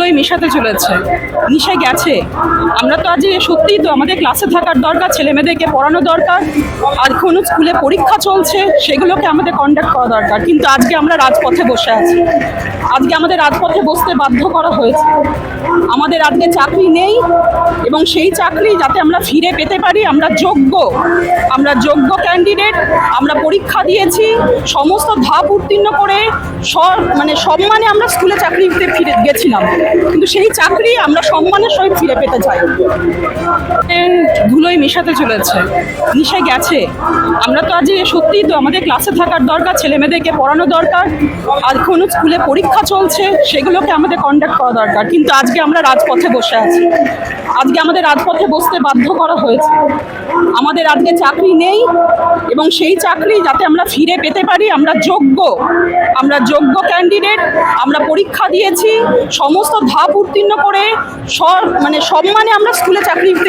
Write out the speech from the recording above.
ধুলোয় মেশাতে চলেছে, মিশে গেছে। আমরা তো আজ সত্যিই তো আমাদের ক্লাসে থাকার দরকার, ছেলেমেয়েদেরকে পড়ানো দরকার, আর কোনো স্কুলে পরীক্ষা চলছে সেগুলোকে আমাদের কন্ডাক্ট করা দরকার। কিন্তু আজকে আমরা রাজপথে বসে আছি, আজকে আমাদের রাজপথে বসতে বাধ্য করা হয়েছে। আমাদের আজকে চাকরি নেই, এবং সেই চাকরি যাতে আমরা ফিরে পেতে পারি, আমরা যোগ্য ক্যান্ডিডেট। আমরা পরীক্ষা দিয়েছি, সমস্ত ধাপ উত্তীর্ণ করে সম্মানে আমরা স্কুলে চাকরিতে ফিরে গেছিলাম, কিন্তু সেই চাকরি আমরা সম্মানের সহিত ফিরে পেতে চাই। ধুলোয় মেশাতে চলেছে, মিশে গেছে। আমরা তো আজ সত্যিই তো আমাদের ক্লাসে থাকার দরকার, ছেলেমেয়েদেরকে পড়ানো দরকার, আর কোনো স্কুলে পরীক্ষা চলছে সেগুলোকে আমাদের কন্ডাক্ট করা দরকার। কিন্তু আজকে আমরা রাজপথে বসে আছি, আজকে আমাদের রাজপথে বসতে বাধ্য করা হয়েছে। আমাদের আজকে চাকরি নেই, এবং সেই চাকরি যাতে আমরা ফিরে পেতে পারি, আমরা যোগ্য ক্যান্ডিডেট। আমরা পরীক্ষা দিয়েছি, সমস্ত ধাপ উত্তীর্ণ করে সম্মানে আমরা স্কুলে চাকরিতে